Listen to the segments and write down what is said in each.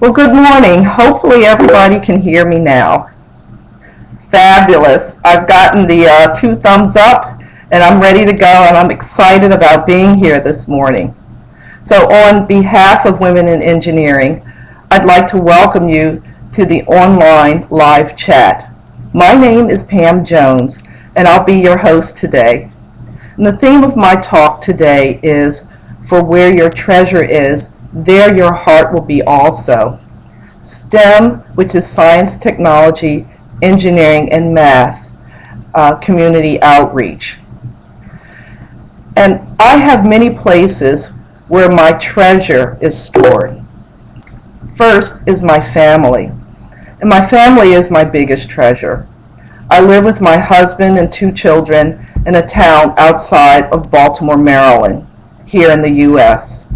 Well, good morning. Hopefully everybody can hear me now. Fabulous. I've gotten the two thumbs up and I'm ready to go and I'm excited about being here this morning. So on behalf of Women in Engineering, I'd like to welcome you to the online live chat. My name is Pam Jones and I'll be your host today. And the theme of my talk today is, for where your treasure is, there your heart will be also. STEM, which is science, technology, engineering, and math, community outreach. And I have many places where my treasure is stored. First is my family. And my family is my biggest treasure. I live with my husband and two children in a town outside of Baltimore, Maryland, here in the U.S.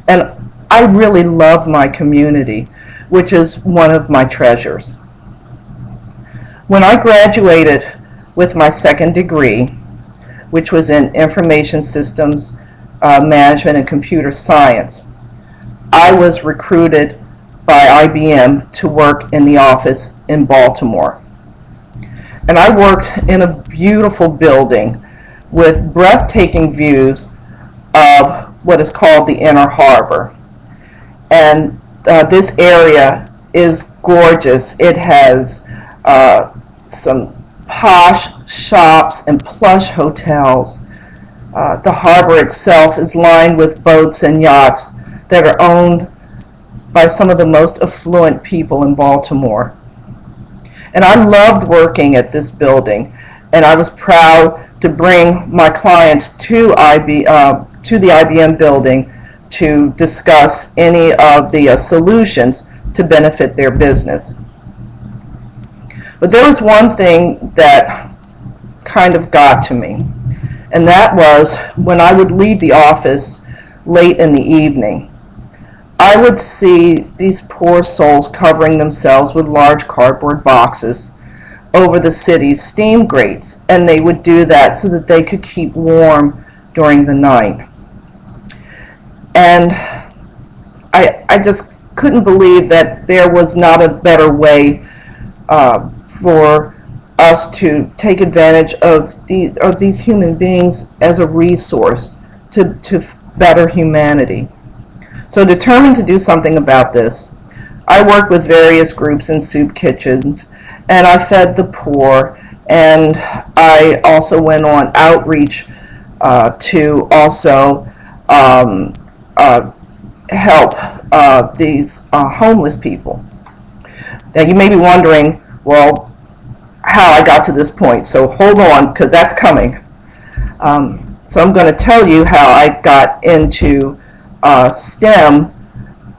And I really love my community, which is one of my treasures. When I graduated with my second degree, which was in information systems management and computer science, I was recruited by IBM to work in the office in Baltimore. And I worked in a beautiful building with breathtaking views of what is called the Inner Harbor. And this area is gorgeous. It has some posh shops and plush hotels. The harbor itself is lined with boats and yachts that are owned by some of the most affluent people in Baltimore. And I loved working at this building, and I was proud to bring my clients to the IBM building to discuss any of the solutions to benefit their business. But there was one thing that kind of got to me, and that was when I would leave the office late in the evening, I would see these poor souls covering themselves with large cardboard boxes over the city's steam grates, and they would do that so that they could keep warm during the night. And I just couldn't believe that there was not a better way for us to take advantage of these human beings as a resource to better humanity. So determined to do something about this, I worked with various groups in soup kitchens, and I fed the poor, and I also went on outreach to also help these homeless people. Now you may be wondering, well, how I got to this point, so hold on, because that's coming. So I'm going to tell you how I got into STEM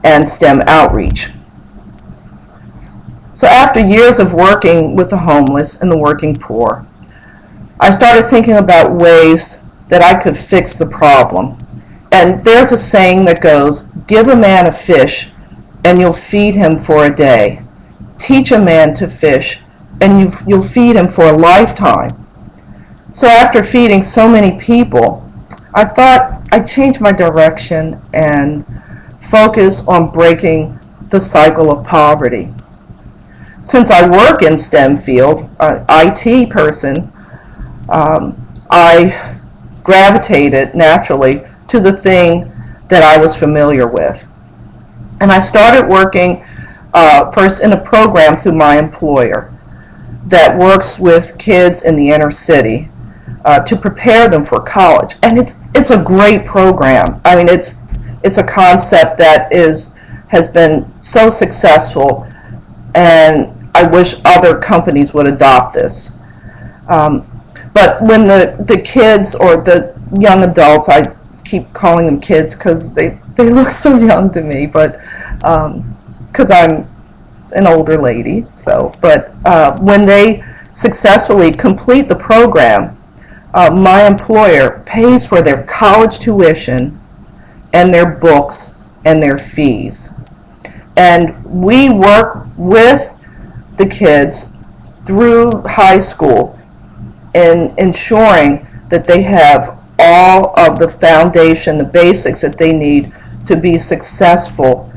and STEM outreach. So after years of working with the homeless and the working poor, I started thinking about ways that I could fix the problem. And there's a saying that goes, give a man a fish and you'll feed him for a day. Teach a man to fish and you'll feed him for a lifetime. So after feeding so many people, I thought I'd change my direction and focus on breaking the cycle of poverty. Since I work in STEM field, IT person, I gravitated naturally to the thing that I was familiar with. And I started working first in a program through my employer that works with kids in the inner city to prepare them for college. And it's a great program. I mean, it's a concept that has been so successful, and I wish other companies would adopt this. But when the kids or the young adults, I keep calling them kids because they look so young to me, but because I'm an older lady. But when they successfully complete the program, my employer pays for their college tuition and their books and their fees. And we work with the kids through high school in ensuring that they have all of the foundation, the basics that they need to be successful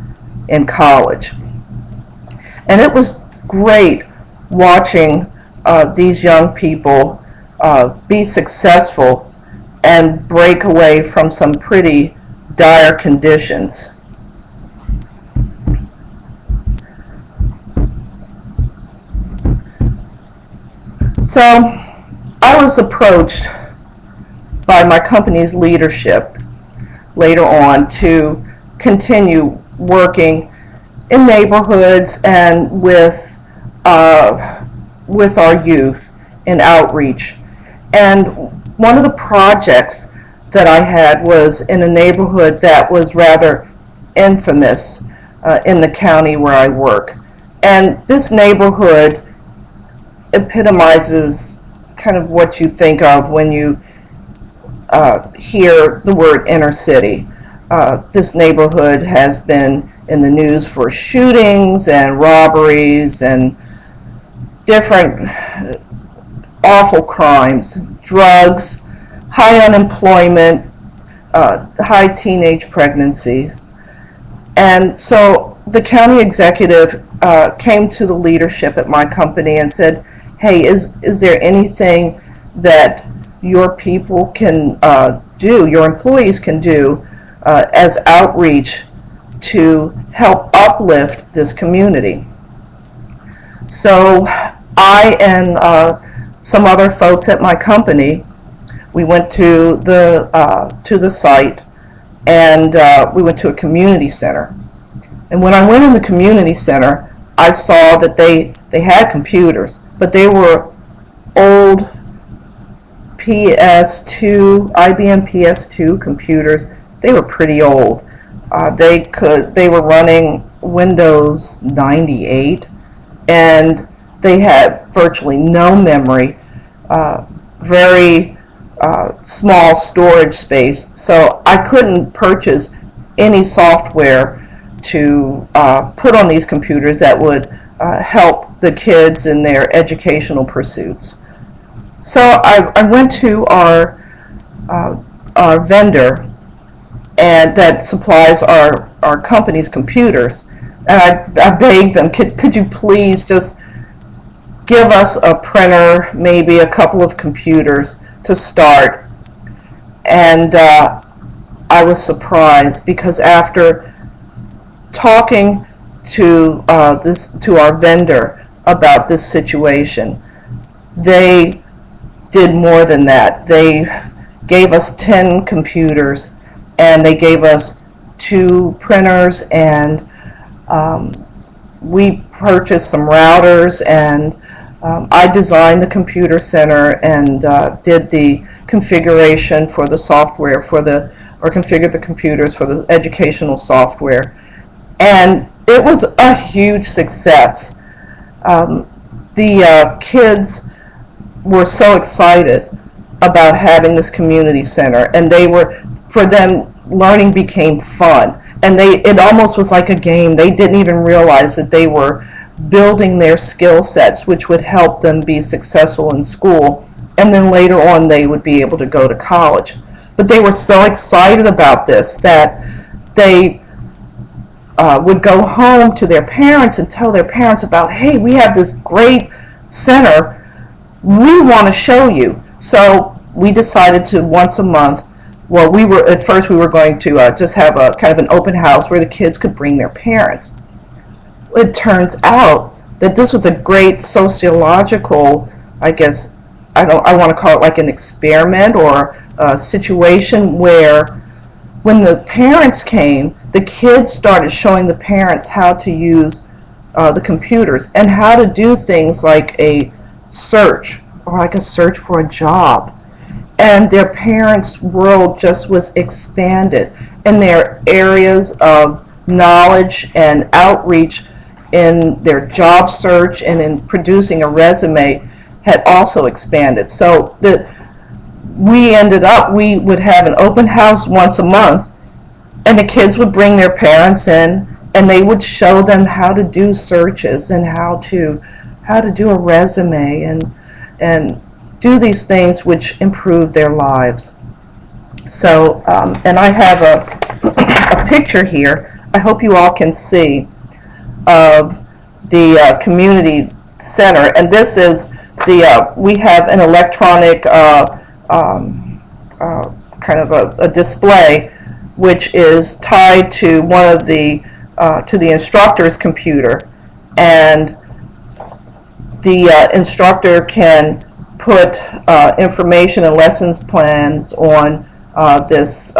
in college. And it was great watching these young people be successful and break away from some pretty dire conditions. So I was approached by my company's leadership later on to continue working in neighborhoods and with our youth in outreach. And one of the projects that I had was in a neighborhood that was rather infamous in the county where I work. And this neighborhood epitomizes kind of what you think of when you hear the word inner city. This neighborhood has been in the news for shootings and robberies and different awful crimes, drugs, high unemployment, high teenage pregnancy. And so the county executive came to the leadership at my company and said, hey, is there anything that your people can do, your employees can do as outreach to help uplift this community? So I and some other folks at my company, we went to the site, and we went to a community center. And when I went in the community center, I saw that they had computers, but they were old PS2, IBM PS2 computers. They were pretty old. They were running Windows 98, and they had virtually no memory, very small storage space. So I couldn't purchase any software to put on these computers that would help the kids in their educational pursuits. So I went to our vendor and that supplies our company's computers, and I begged them, could you please just give us a printer, maybe a couple of computers to start. And I was surprised, because after talking to our vendor about this situation, they did more than that. They gave us 10 computers, and they gave us 2 printers, and we purchased some routers, and I designed the computer center and did the configuration for the software or configured the computers for the educational software. And it was a huge success. The kids were so excited about having this community center, and for them, learning became fun. And it almost was like a game. They didn't even realize that they were building their skill sets, which would help them be successful in school, and then later on they would be able to go to college. But they were so excited about this that they would go home to their parents and tell their parents about, hey, we have this great center, we want to show you. So we decided to once a month, well, at first we were going to just have a kind of an open house where the kids could bring their parents. It turns out that this was a great sociological, I guess, I want to call it like an experiment or a situation where when the parents came, the kids started showing the parents how to use the computers and how to do things like a search or like a search for a job. And their parents' world just was expanded, and their areas of knowledge and outreach in their job search and in producing a resume had also expanded. So we would have an open house once a month, and the kids would bring their parents in, and they would show them how to do searches and how to do a resume and do these things which improve their lives. So, and I have a picture here, I hope you all can see, of the community center, and this is we have an electronic kind of a display which is tied to one of to the instructor's computer, and the instructor can put information and lessons plans on this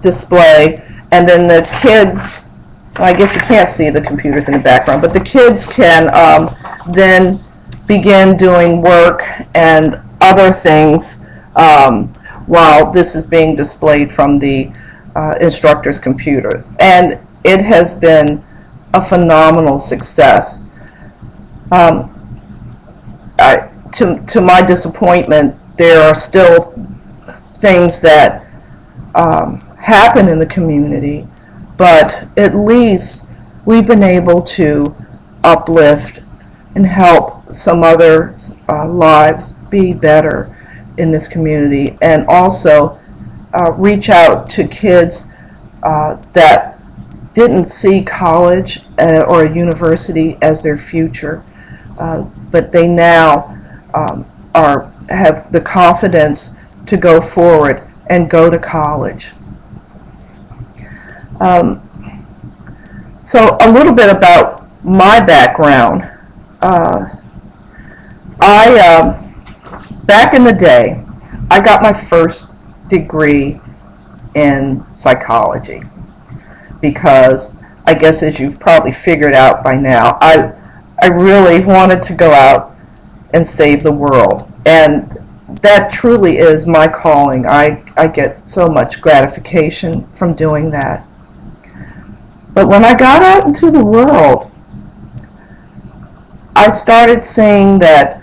display, and then the kids, I guess you can't see the computers in the background, but the kids can then begin doing work and other things while this is being displayed from the instructor's computer. And it has been a phenomenal success. To my disappointment, there are still things that happen in the community, but at least we've been able to uplift and help some other lives be better in this community, and also reach out to kids that didn't see college or a university as their future, but they now have the confidence to go forward and go to college. So a little bit about my background. Back in the day, I got my first degree in psychology because, I guess as you've probably figured out by now, I really wanted to go out and save the world, and that truly is my calling. I get so much gratification from doing that. But when I got out into the world, I started seeing that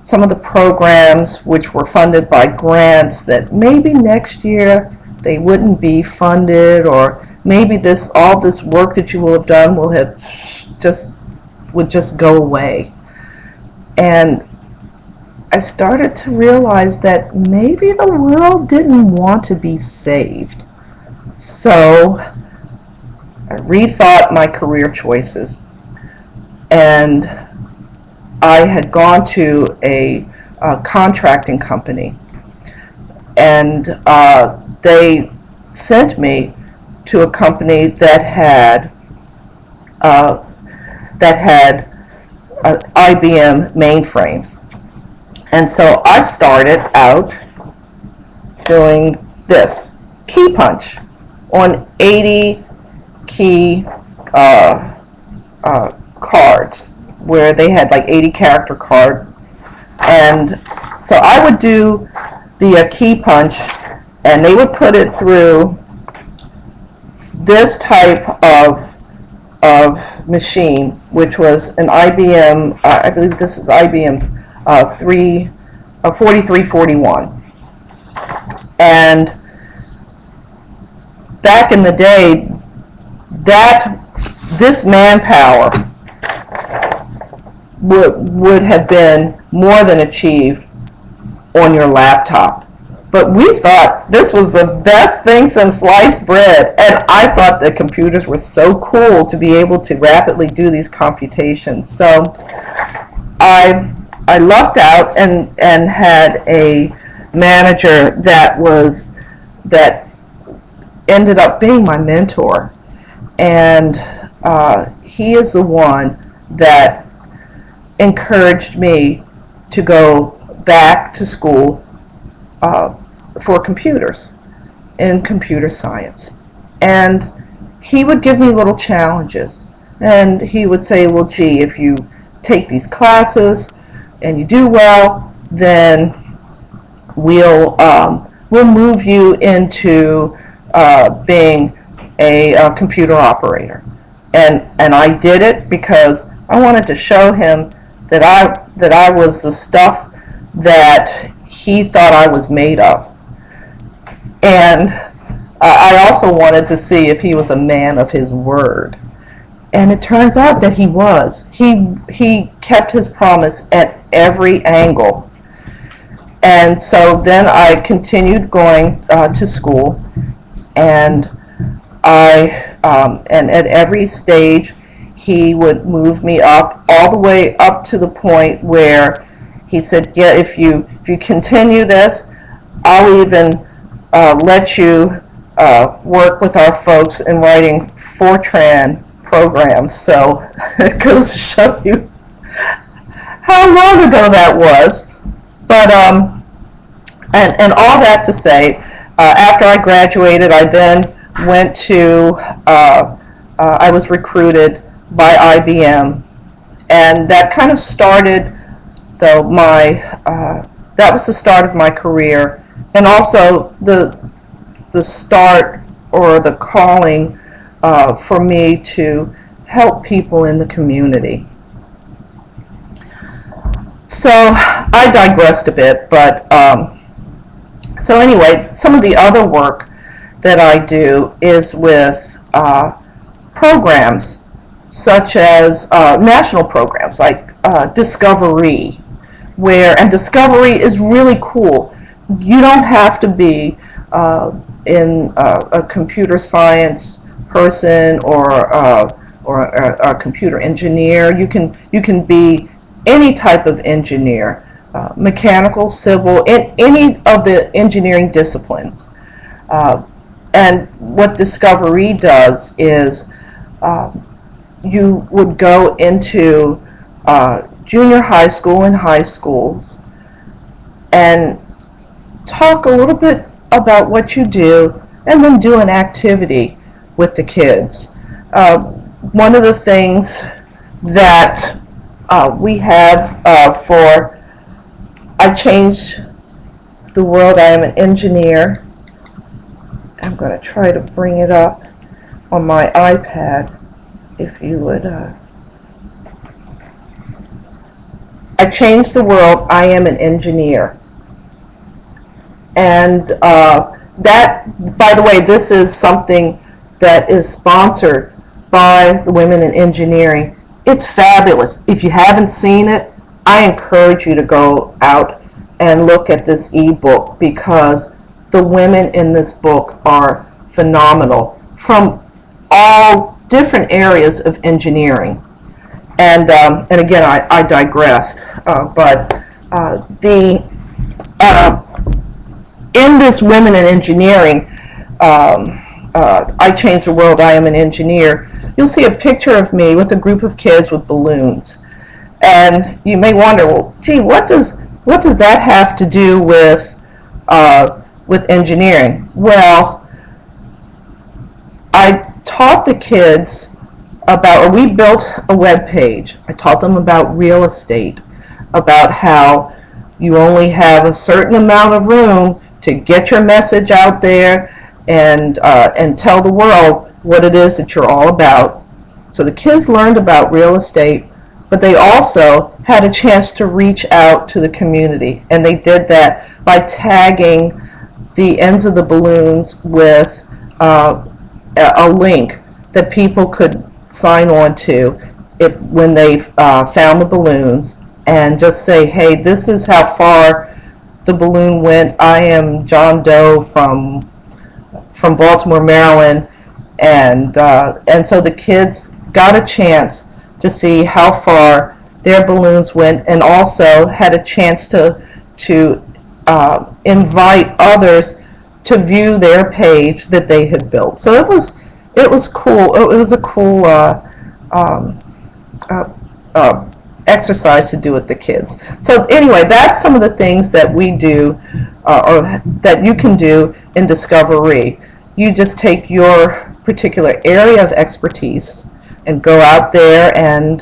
some of the programs which were funded by grants, that maybe next year they wouldn't be funded, or maybe all this work that you will have done would just go away. And I started to realize that maybe the world didn't want to be saved. So I rethought my career choices, and I had gone to a contracting company, and they sent me to a company that had IBM mainframes. And so I started out doing this, key punch on 80 key cards, where they had like 80 character card. And so I would do the key punch, and they would put it through this type of machine, which was an IBM, I believe this is IBM 4341. And back in the day, this manpower would have been more than achieved on your laptop. But we thought this was the best thing since sliced bread, and I thought that computers were so cool to be able to rapidly do these computations. So I lucked out and had a manager that ended up being my mentor, and he is the one that encouraged me to go back to school for computers in computer science. And he would give me little challenges, and he would say, well, gee, if you take these classes and you do well, then we'll move you into being a computer operator. And I did it because I wanted to show him that I was the stuff that he thought I was made of. And I also wanted to see if he was a man of his word. And it turns out that he was. He kept his promise at every angle. And so then I continued going to school, and at every stage he would move me up all the way up to the point where he said, yeah, if you continue this, I'll even let you work with our folks in writing Fortran programs. So it goes to show you how long ago that was. But and all that to say, after I graduated, I then went to I was recruited by IBM, and that kind of started that was the start of my career, and also the start or the calling for me to help people in the community. So I digressed a bit, but so anyway, some of the other work that I do is with programs such as national programs like Discovery, and Discovery is really cool. You don't have to be in a computer science person or a computer engineer. You can be any type of engineer, mechanical, civil, in any of the engineering disciplines. And what Discovery does is you would go into junior high school and high schools and talk a little bit about what you do, and then do an activity with the kids. One of the things that we have for I Changed the World, I Am an Engineer. I'm going to try to bring it up on my iPad, if you would. I Changed the World, I Am an Engineer. And that, by the way, this is something that is sponsored by the Women in Engineering. It's fabulous. If you haven't seen it, I encourage you to go out and look at this ebook, because the women in this book are phenomenal from all different areas of engineering. And again, I digressed, but in this Women in Engineering, I Changed the World, I Am an Engineer, you'll see a picture of me with a group of kids with balloons. And you may wonder, well, gee, what does that have to do with engineering? Well, I taught the kids about, or we built a web page. I taught them about real estate, about how you only have a certain amount of room to get your message out there and tell the world what it is that you're all about. So the kids learned about real estate, but they also had a chance to reach out to the community, and they did that by tagging the ends of the balloons with a link that people could sign on to when they found the balloons, and just say, hey, this is how far the balloon went. I am John Doe from Baltimore, Maryland, and so the kids got a chance to see how far their balloons went, and also had a chance to invite others to view their page that they had built. So it was cool. It was a cool exercise to do with the kids. So anyway, that's some of the things that we do, or that you can do in Discovery. You just take your particular area of expertise and go out there and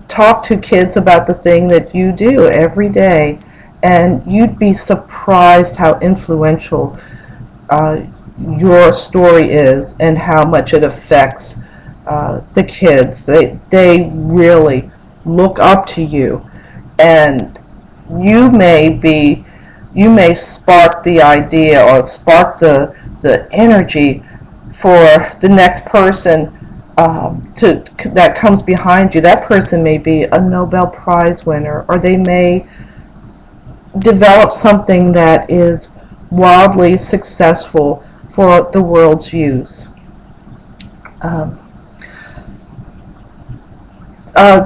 talk to kids about the thing that you do every day, and you'd be surprised how influential your story is and how much it affects the kids. They really look up to you, and you may spark the idea or spark the energy for the next person that comes behind you. That person may be a Nobel Prize winner, or they may develop something that is wildly successful for the world's use.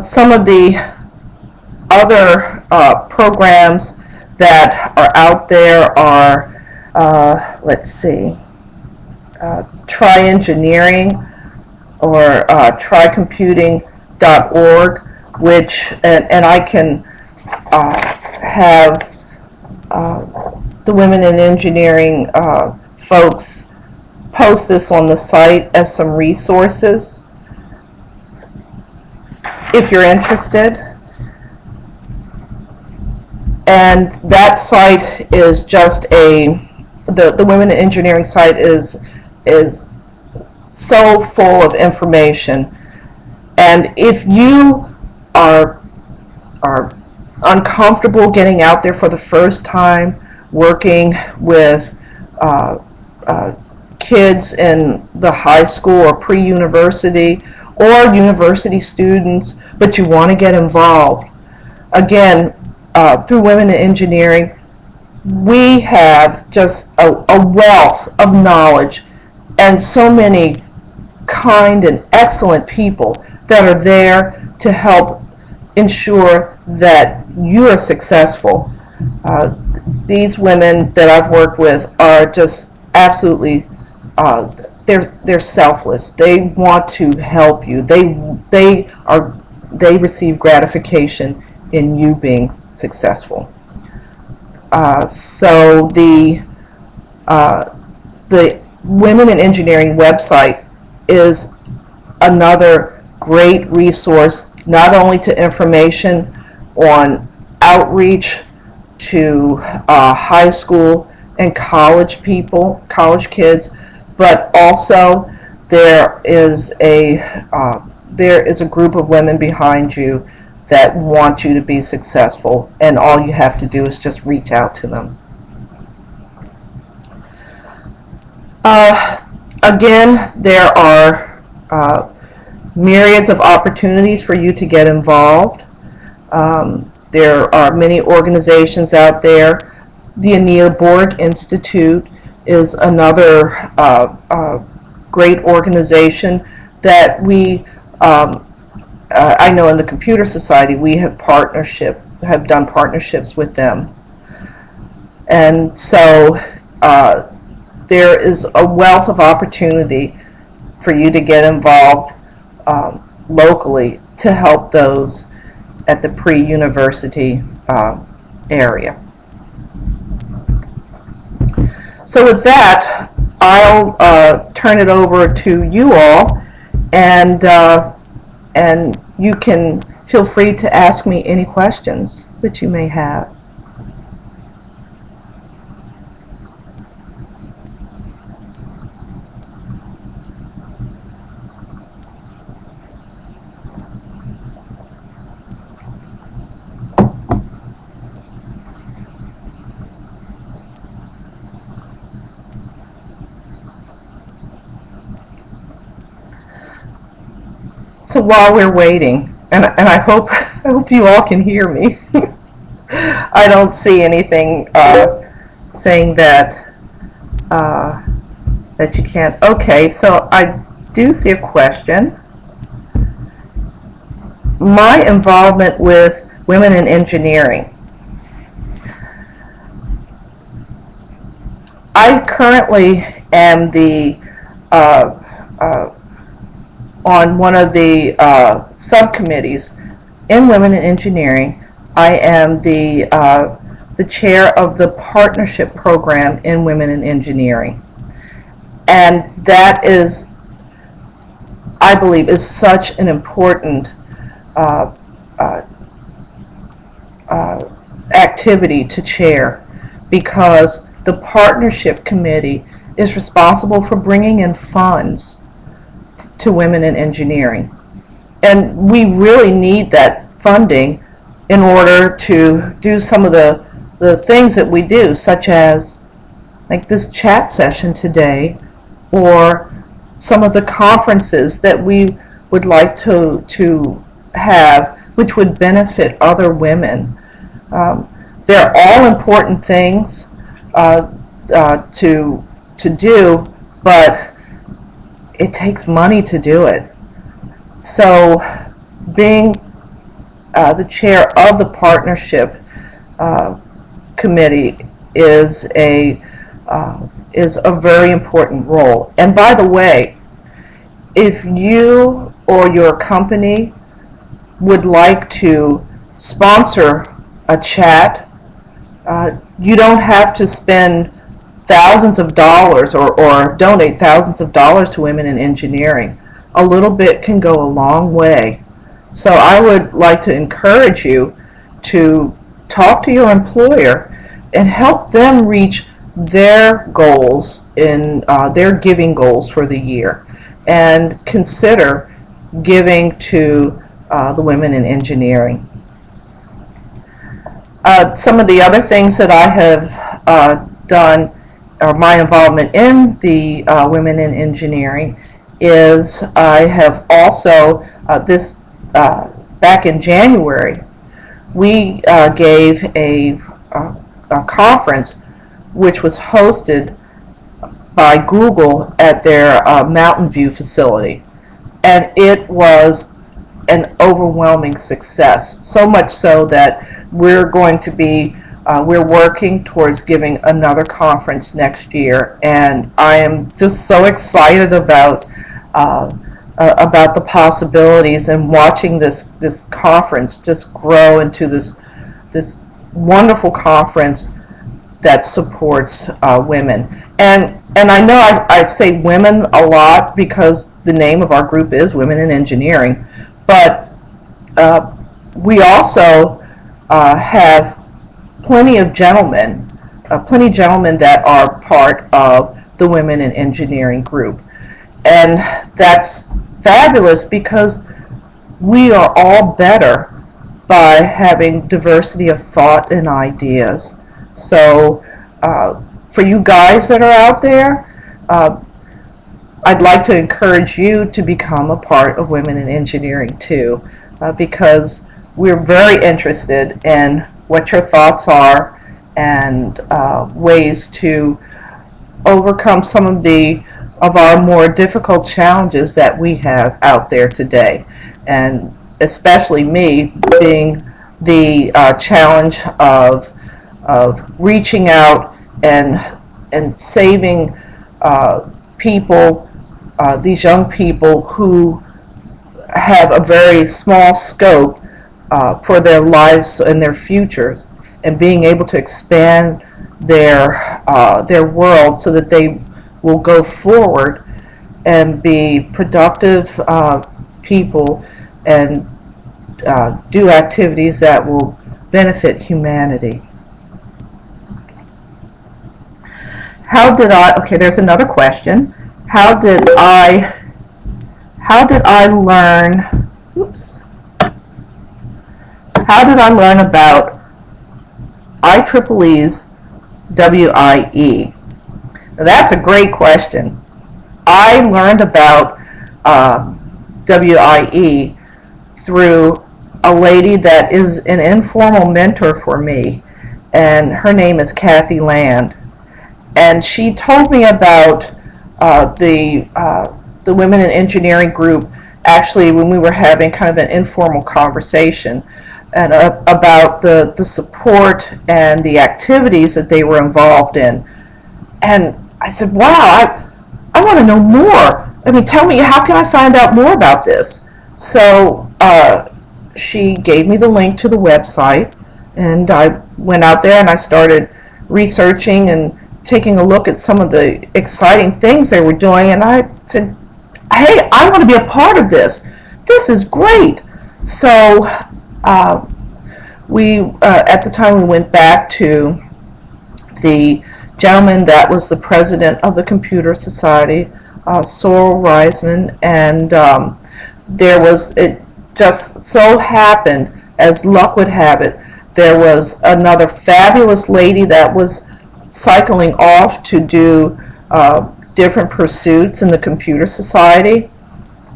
Some of the other programs that are out there are, let's see, Try Engineering or trycomputing.org, which, and I can have the Women in Engineering folks post this on the site as some resources if you're interested. And that site is just the Women in Engineering site is so full of information. And if you are uncomfortable getting out there for the first time, working with kids in the high school or pre-university or university students, but you want to get involved, again, through Women in Engineering, we have just a wealth of knowledge and so many kind and excellent people that are there to help ensure that you are successful. These women that I've worked with are just absolutely, they're selfless. They want to help you. They receive gratification in you being successful. So the Women in Engineering website is another great resource, not only to information on outreach to high school and college people, college kids, but also there is a group of women behind you that want you to be successful, and all you have to do is just reach out to them. Again, there are myriads of opportunities for you to get involved. There are many organizations out there. The Anita Borg Institute is another great organization that we, I know in the Computer Society, we have done partnerships with them. And so there is a wealth of opportunity for you to get involved locally to help those at the pre-university area. So with that, I'll turn it over to you all, and you can feel free to ask me any questions that you may have. So while we're waiting, and I hope you all can hear me. I don't see anything saying that that you can't. Okay, so I do see a question. My involvement with Women in Engineering. I currently am the on one of the subcommittees in Women in Engineering. I am the chair of the partnership program in Women in Engineering. And that is, I believe, is such an important activity to chair, because the partnership committee is responsible for bringing in funds to Women in Engineering. And we really need that funding in order to do some of the things that we do, such as like this chat session today, or some of the conferences that we would like to have, which would benefit other women. They're all important things to do, but it takes money to do it. So being the chair of the partnership committee is a very important role. And by the way, if you or your company would like to sponsor a chat, you don't have to spend thousands of dollars or donate thousands of dollars to women in engineering. A little bit can go a long way. So I would like to encourage you to talk to your employer and help them reach their goals in their giving goals for the year, and consider giving to the women in engineering. Some of the other things that I have done, or my involvement in the women in engineering, is I have also back in January we gave a conference which was hosted by Google at their Mountain View facility, and it was an overwhelming success, so much so that we're working towards giving another conference next year, and I am just so excited about the possibilities, and watching this conference just grow into this wonderful conference that supports women. And I know I say women a lot because the name of our group is Women in Engineering, but we also have plenty gentlemen that are part of the Women in Engineering group. And that's fabulous because we are all better by having diversity of thought and ideas. So for you guys that are out there, I'd like to encourage you to become a part of Women in Engineering too, because we're very interested in what your thoughts are and ways to overcome some of our more difficult challenges that we have out there today. And especially me, being the challenge of reaching out and saving people, these young people who have a very small scope for their lives and their futures, and being able to expand their world so that they will go forward and be productive people and do activities that will benefit humanity. Okay, there's another question. How did I learn, how did I learn about IEEE's WIE? Now, that's a great question. I learned about WIE through a lady that is an informal mentor for me, and her name is Kathy Land. And she told me about the Women in Engineering group, actually when we were having kind of an informal conversation, and about the support and the activities that they were involved in. And I said, wow, I want to know more. I mean, tell me, how can I find out more about this? So she gave me the link to the website, and I went out there and I started researching and taking a look at some of the exciting things they were doing, and I said, hey, I want to be a part of this. This is great. So at the time we went back to the gentleman that was the president of the Computer Society, Sorrel Reisman, and it just so happened, as luck would have it, there was another fabulous lady that was cycling off to do different pursuits in the Computer Society,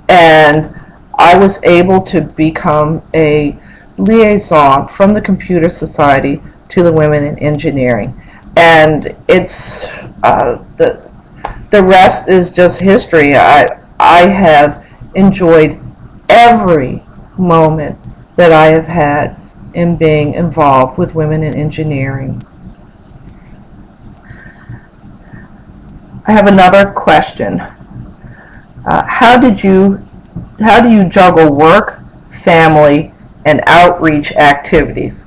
and I was able to become a liaison from the Computer Society to the Women in Engineering. And it's the rest is just history. I have enjoyed every moment that I have had in being involved with women in engineering. I have another question. How do you juggle work, family, and outreach activities?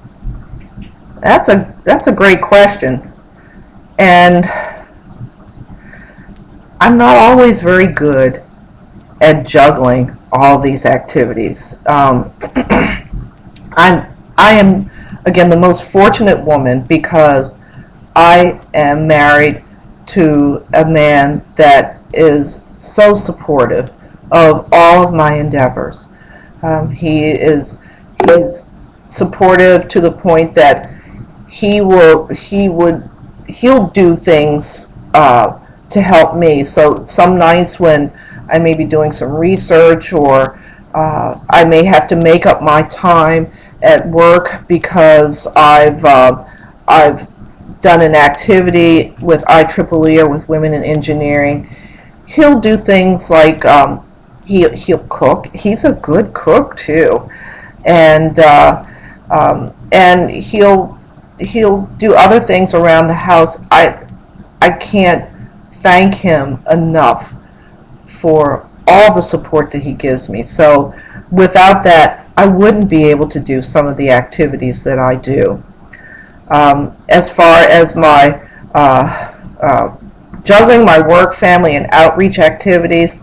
That's a great question, and I'm not always very good at juggling all these activities. I am, again, the most fortunate woman because I am married to a man that is so supportive of all of my endeavors. He's supportive to the point that he'll do things to help me. So some nights when I may be doing some research, or I may have to make up my time at work because I've done an activity with IEEE or with Women in Engineering. He'll do things like he'll cook. He's a good cook too, and he'll do other things around the house. I can't thank him enough for all the support that he gives me. So without that, I wouldn't be able to do some of the activities that I do. As far as my juggling my work, family, and outreach activities,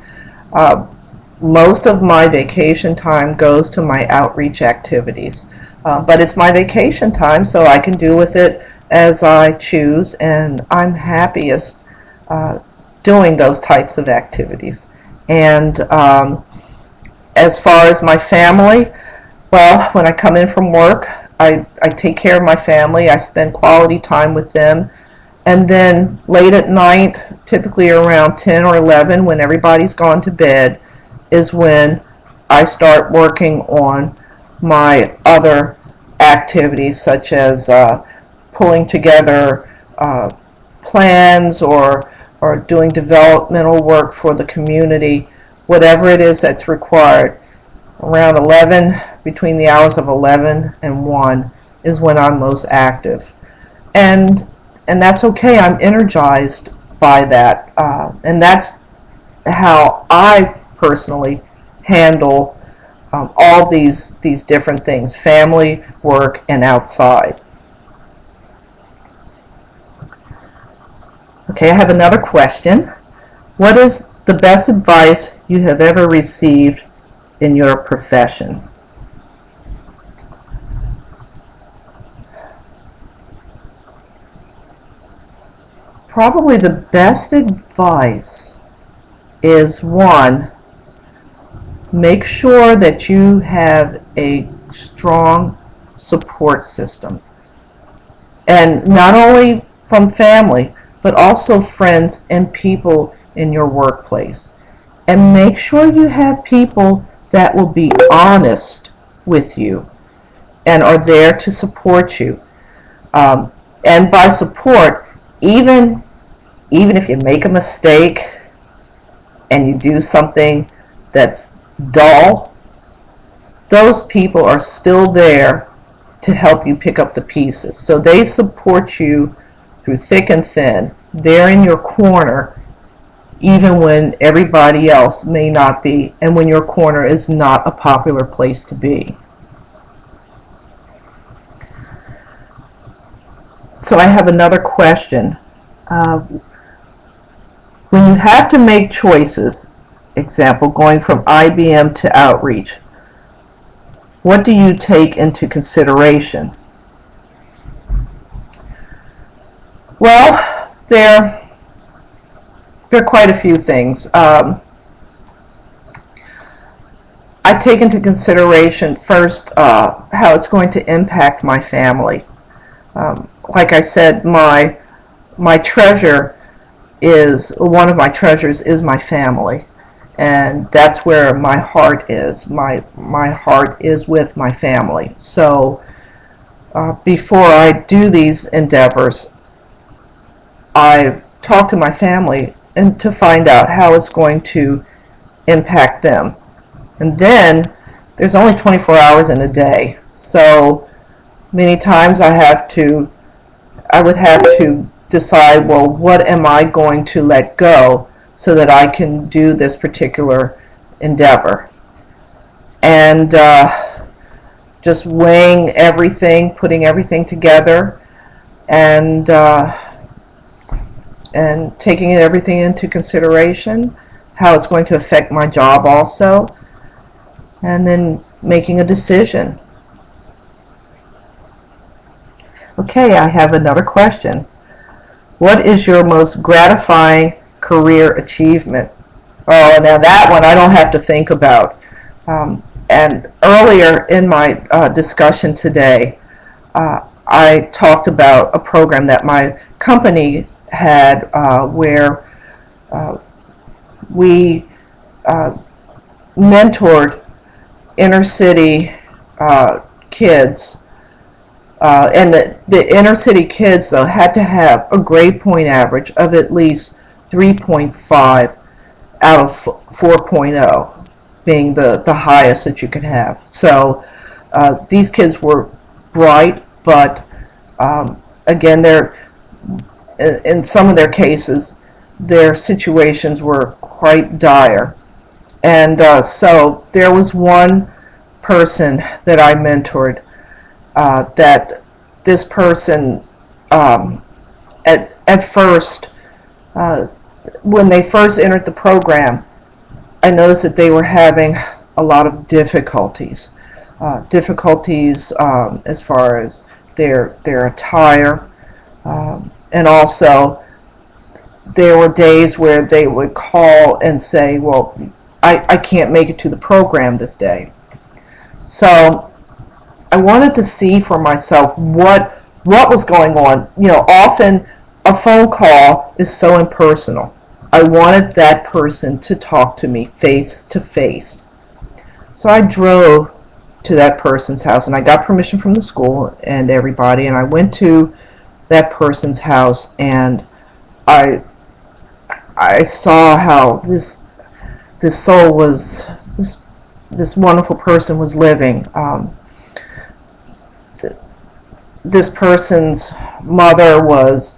most of my vacation time goes to my outreach activities. But it's my vacation time, so I can do with it as I choose, and I'm happiest doing those types of activities. And as far as my family, well, when I come in from work, I take care of my family. I spend quality time with them. And then late at night, typically around 10 or 11, when everybody's gone to bed, is when I start working on my other activities, such as pulling together plans or doing developmental work for the community, whatever it is that's required. Around 11, between the hours of 11 and 1 is when I'm most active. And that's okay. I'm energized by that. And that's how I personally handle all these different things: family, work, and outside. Okay, I have another question. What is the best advice you have ever received in your profession? Probably the best advice is, one, make sure that you have a strong support system. And not only from family, but also friends and people in your workplace. And make sure you have people that will be honest with you and are there to support you. And by support, even if you make a mistake and you do something that's dull, those people are still there to help you pick up the pieces. So they support you through thick and thin. They're in your corner even when everybody else may not be, and when your corner is not a popular place to be. So I have another question. When you have to make choices, example, going from IBM to outreach, what do you take into consideration? Well, there are quite a few things. I take into consideration first how it's going to impact my family. Like I said, one of my treasures is my family, and that's where my heart is. My heart is with my family. So before I do these endeavors, I talk to my family and to find out how it's going to impact them. And then there's only 24 hours in a day. So many times I would have to decide, well, what am I going to let go so that I can do this particular endeavor? And just weighing everything, putting everything together, and taking everything into consideration, how it's going to affect my job also, and then making a decision. Okay, I have another question. What is your most gratifying career achievement? Oh, now that one I don't have to think about. And earlier in my discussion today, I talked about a program that my company had where we mentored inner city kids. And the inner city kids, though, had to have a grade point average of at least 3.5 out of 4.0, being the highest that you could have. So these kids were bright, but again, in some of their cases, their situations were quite dire. And so there was one person that I mentored that this person, at first, when they first entered the program, I noticed that they were having a lot of difficulties. As far as their attire, and also there were days where they would call and say, well, I can't make it to the program this day. So I wanted to see for myself what was going on. You know, often a phone call is so impersonal. I wanted that person to talk to me face to face. So I drove to that person's house, and I got permission from the school and everybody, and I went to that person's house, and I saw how this soul was, this wonderful person was living. This person's mother was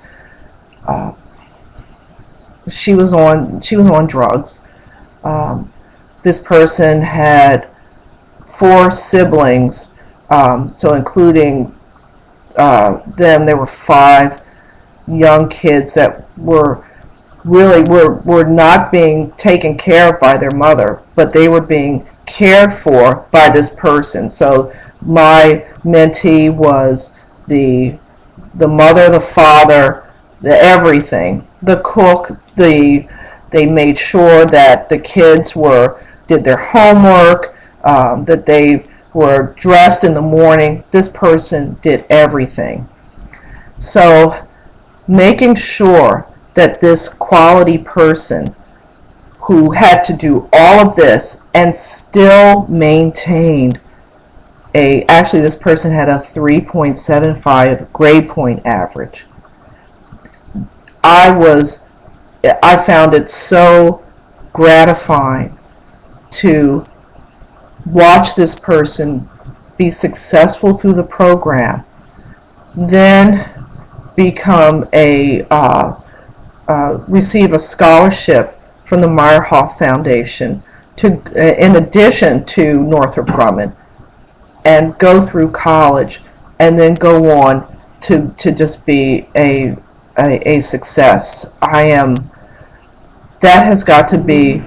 she was on drugs. This person had 4 siblings, so including them, there were 5 young kids that were not being taken care of by their mother, but they were being cared for by this person. So my mentee was the mother, the father, the everything, the cook. They made sure that the kids did their homework, that they were dressed in the morning. This person did everything. So making sure that this quality person who had to do all of this and still maintained actually this person had a 3.75 grade point average. I found it so gratifying to watch this person be successful through the program, then become receive a scholarship from the Meyerhoff Foundation in addition to Northrop Grumman, and go through college, and then go on to just be a success. That has got to be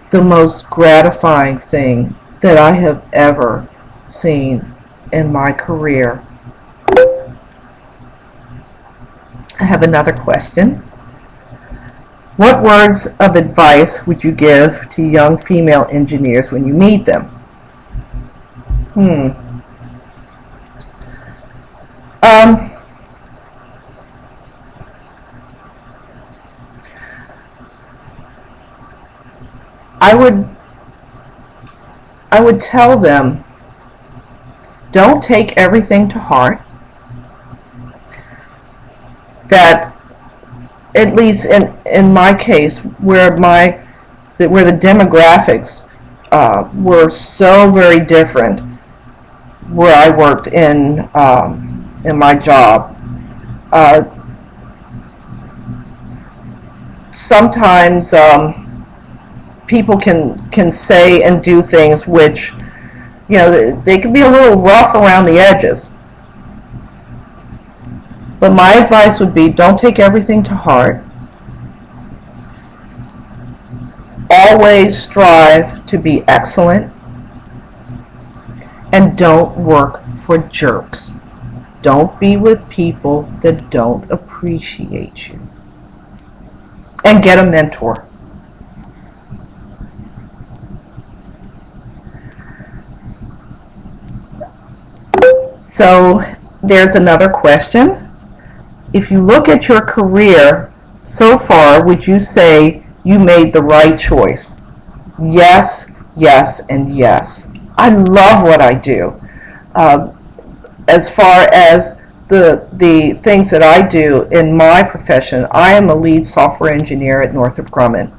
the most gratifying thing that I have ever seen in my career. I have another question. What words of advice would you give to young female engineers when you meet them? I would tell them, don't take everything to heart. That, at least in my case, where the demographics were so very different where I worked in my job. Sometimes people can say and do things which, they can be a little rough around the edges. But my advice would be, don't take everything to heart. Always strive to be excellent. And don't work for jerks. Don't be with people that don't appreciate you. And get a mentor. So there's another question. If you look at your career so far, would you say you made the right choice? Yes, yes, and yes. I love what I do. As far as the things that I do in my profession, I am a lead software engineer at Northrop Grumman.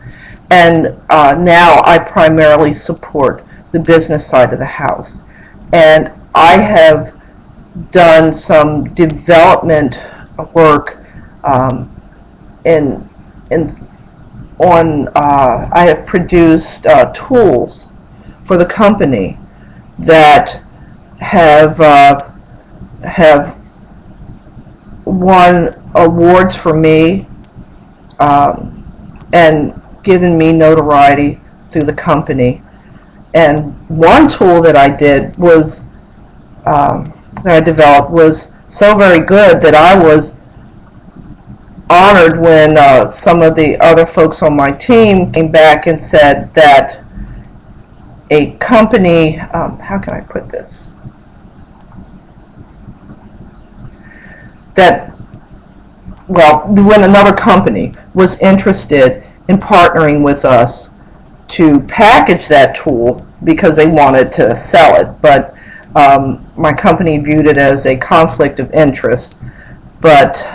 And now I primarily support the business side of the house. And I have done some development work I have produced tools for the company that have won awards for me and given me notoriety through the company. And one tool that I did was that I developed was so very good that I was honored when some of the other folks on my team came back and said that a company, how can I put this? That, well, when another company was interested in partnering with us to package that tool because they wanted to sell it, but my company viewed it as a conflict of interest. But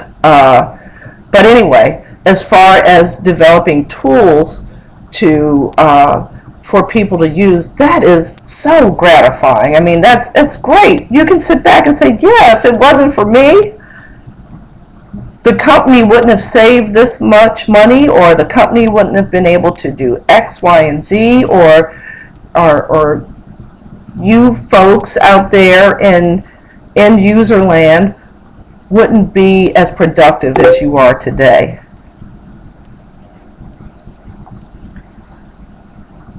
anyway, as far as developing tools for people to use, that is so gratifying. I mean, that's great. You can sit back and say, yeah, if it wasn't for me, the company wouldn't have saved this much money, or the company wouldn't have been able to do X, Y, and Z, or you folks out there in end user land wouldn't be as productive as you are today.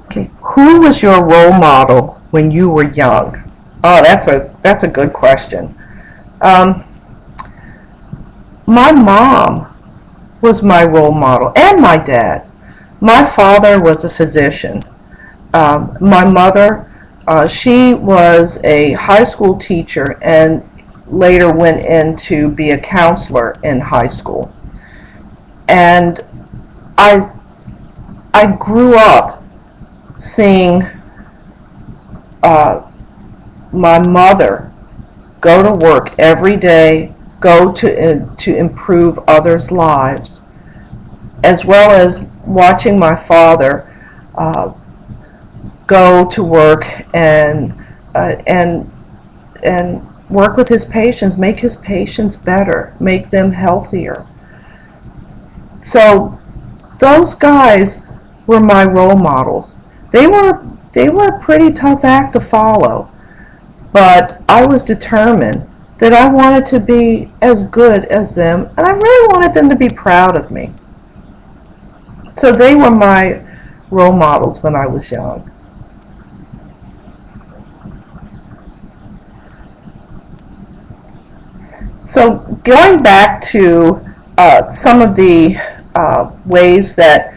Okay, who was your role model when you were young? Oh, that's a good question. My mom was my role model, and my dad. My father was a physician. My mother, she was a high school teacher and later went in to be a counselor in high school. And I grew up seeing my mother go to work every day, go to improve others' lives, as well as watching my father go to work and work with his patients, make his patients better, make them healthier. So those guys were my role models. They were a pretty tough act to follow, but I was determined that I wanted to be as good as them, and I really wanted them to be proud of me. So they were my role models when I was young. So going back to some of the ways that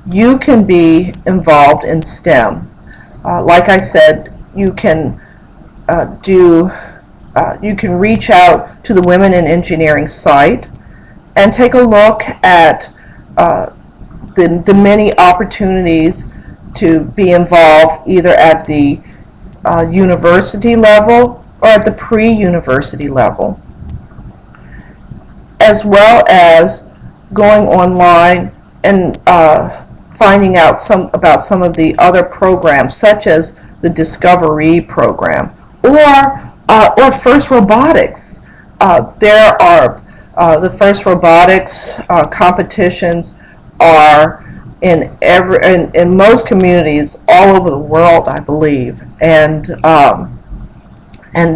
you can be involved in STEM. Like I said, you can you can reach out to the Women in Engineering site and take a look at the many opportunities to be involved either at the university level or at the pre-university level, as well as going online and finding out about some of the other programs, such as the Discovery program or FIRST Robotics. There are the FIRST Robotics competitions are in most communities all over the world, I believe, and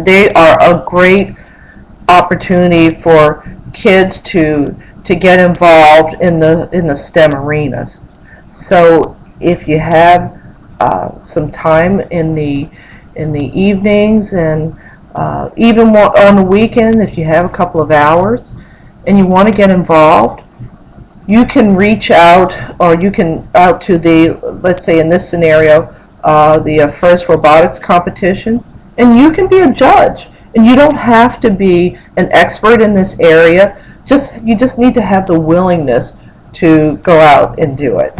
they are a great opportunity for kids to get involved in the STEM arenas. So if you have some time in the evenings and even more on the weekend, if you have a couple of hours and you want to get involved, you can reach out, or you can out to the, let's say in this scenario, the FIRST Robotics competitions, and you can be a judge. And you don't have to be an expert in this area. You just need to have the willingness to go out and do it.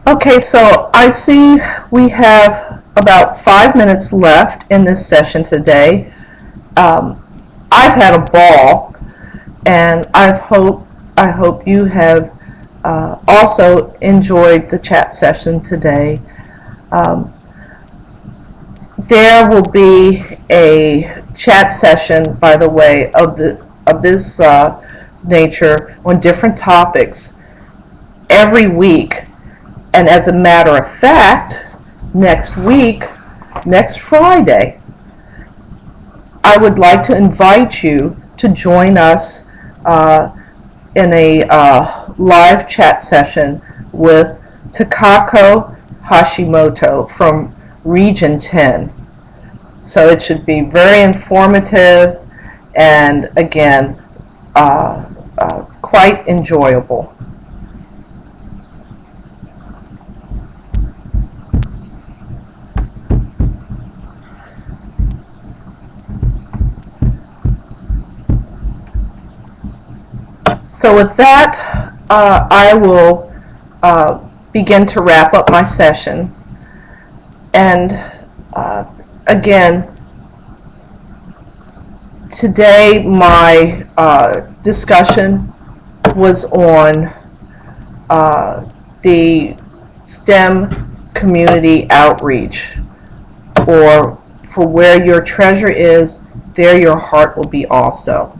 Okay, so I see we have about 5 minutes left in this session today. I've had a ball, and I hope you have also enjoyed the chat session today. There will be a chat session, by the way, of this nature on different topics every week. And as a matter of fact, next week, next Friday, I would like to invite you to join us in a live chat session with Takako Hashimoto from Region 10. So it should be very informative and, again, quite enjoyable. So with that, I will begin to wrap up my session. And again, today my discussion was on the STEM community outreach, or for where your treasure is, there your heart will be also.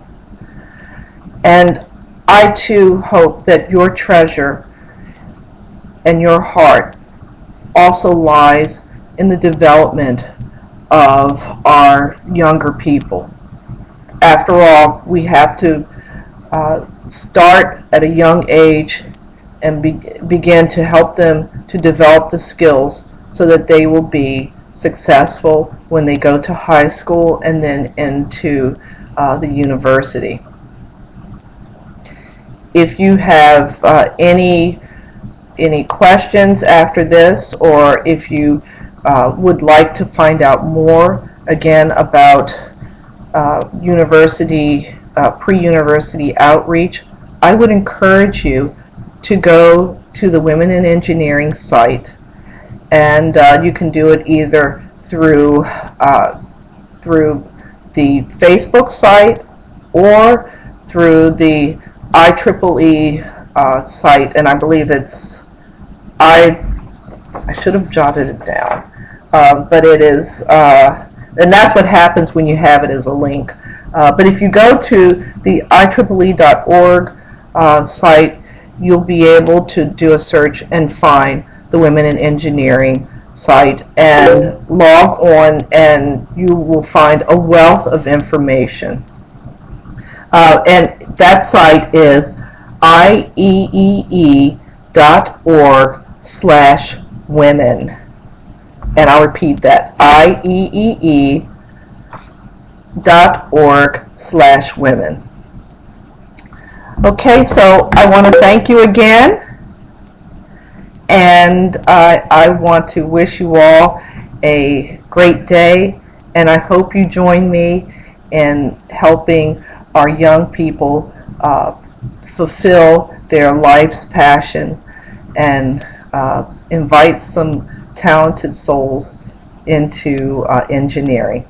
And I too hope that your treasure and your heart also lies in the development of our younger people. After all, we have to start at a young age and begin to help them to develop the skills so that they will be successful when they go to high school and then into the university. If you have any questions after this, or if you would like to find out more again about university, pre-university outreach, I would encourage you to go to the Women in Engineering site, and you can do it either through the Facebook site or through the IEEE site, and I believe it's I should have jotted it down, but it is, and that's what happens when you have it as a link. But if you go to the IEEE.org site, you'll be able to do a search and find the Women in Engineering site and log on, and you will find a wealth of information. And that site is IEEE.org/women. And I'll repeat that, IEEE.org/women. Okay, so I want to thank you again, and I want to wish you all a great day, and I hope you join me in helping our young people fulfill their life's passion and invite some talented souls into engineering.